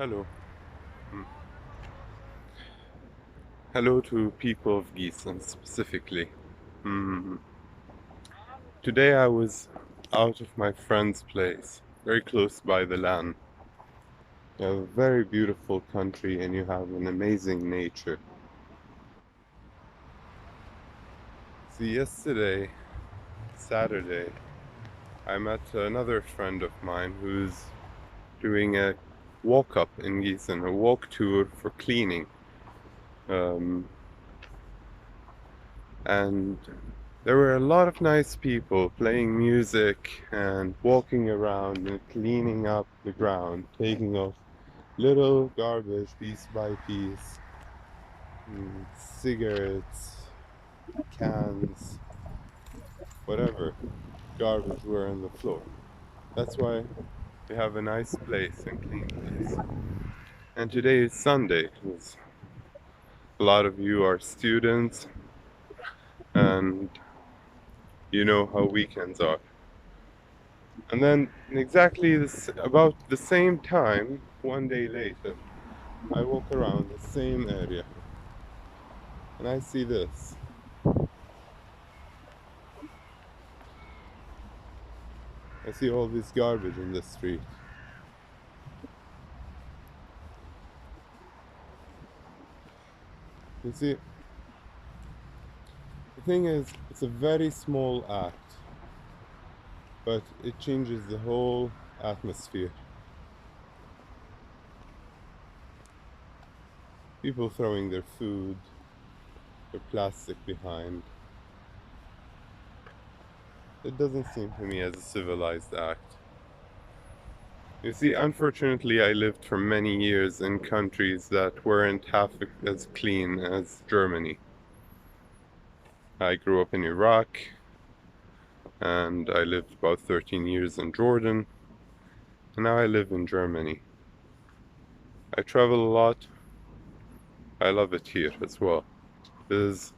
Hello. Mm. Hello to people of Gießen specifically. Mm. Today I was out of my friend's place, very close by the land. You have a very beautiful country and you have an amazing nature. See, yesterday, Saturday, I met another friend of mine who's doing a walk up in Gießen, a walk tour for cleaning. Um, and there were a lot of nice people playing music and walking around and cleaning up the ground, taking off little garbage piece by piece, cigarettes, cans, whatever garbage were on the floor. That's why we have a nice place and clean place. And today is Sunday. A lot of you are students and you know how weekends are. And then exactly about the same time, one day later, I walk around the same area and I see this. I see all this garbage in the street. You see, the thing is, it's a very small act, but it changes the whole atmosphere. People throwing their food, their plastic behind. It doesn't seem to me as a civilized act. You see, unfortunately, I lived for many years in countries that weren't half as clean as Germany. I grew up in Iraq, and I lived about 13 years in Jordan, and now I live in Germany. I travel a lot. I love it here as well. It is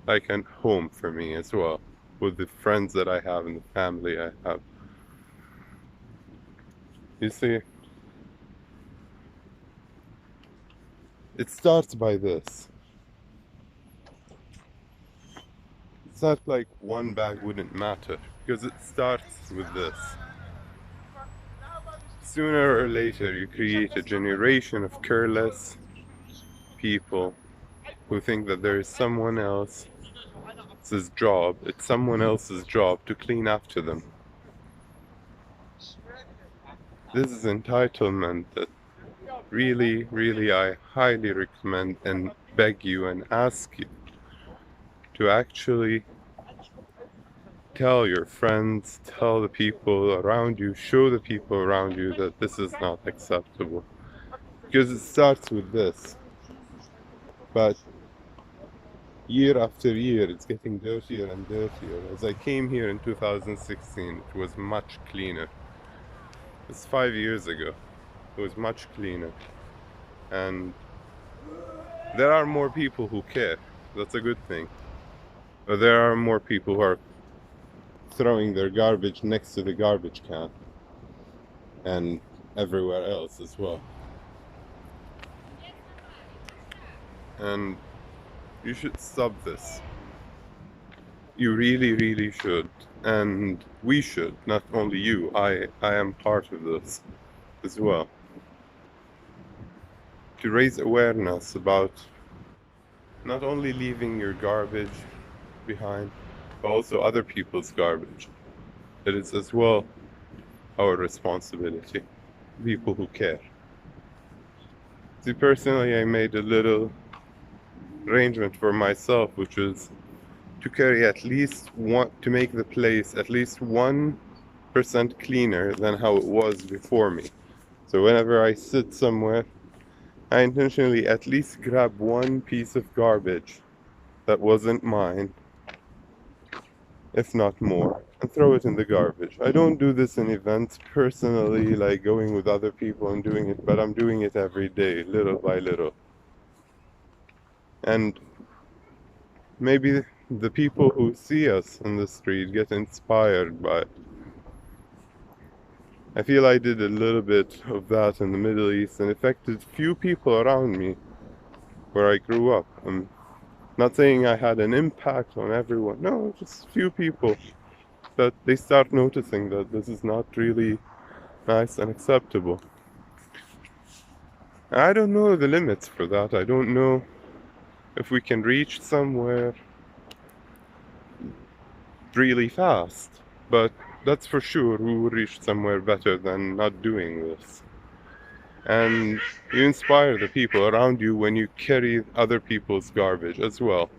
like a home for me as well, with the friends that I have and the family I have. You see, it starts by this. It's not like one bag wouldn't matter, because it starts with this. Sooner or later, you create a generation of careless people who think that there is someone else's job, it's someone else's job to clean after them. This is entitlement that really I highly recommend and beg you and ask you to actually tell your friends, tell the people around you, show the people around you that this is not acceptable. Because it starts with this. But year after year, it's getting dirtier and dirtier. As I came here in 2016, it was much cleaner. It's 5 years ago. It was much cleaner. And there are more people who care. That's a good thing. But there are more people who are throwing their garbage next to the garbage can and everywhere else as well. And you should stop this. You really should. And we should, not only you. I am part of this as well. To raise awareness about not only leaving your garbage behind, but also other people's garbage. It is as well our responsibility, people who care. See, personally, I made a little arrangement for myself, which is to carry at least one, to make the place at least 1% cleaner than how it was before me. So whenever I sit somewhere, I intentionally at least grab one piece of garbage that wasn't mine, if not more, and throw it in the garbage. I don't do this in events personally, like going with other people and doing it, but I'm doing it every day, little by little. And maybe the people who see us in the street get inspired by it. I feel I did a little bit of that in the Middle East and affected few people around me where I grew up. I'm not saying I had an impact on everyone, no, just few people that they start noticing that this is not really nice and acceptable. I don't know the limits for that. I don't know if we can reach somewhere really fast, but that's for sure we will reach somewhere better than not doing this. And you inspire the people around you when you carry other people's garbage as well.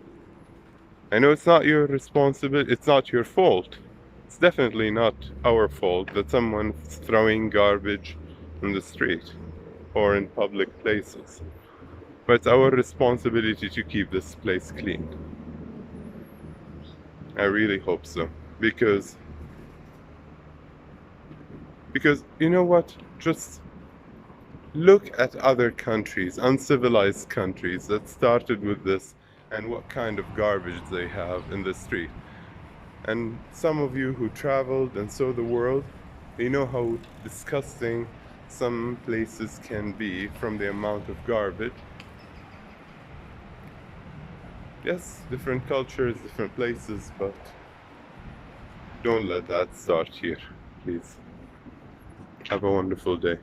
I know it's not your responsibility, it's not your fault. It's definitely not our fault that someone's throwing garbage in the street or in public places. But it's our responsibility to keep this place clean. I really hope so. Because you know what? Just look at other countries, uncivilized countries that started with this and what kind of garbage they have in the street. And some of you who traveled and saw the world, you know how disgusting some places can be from the amount of garbage. Yes, different cultures, different places, but don't let that start here, please. Have a wonderful day.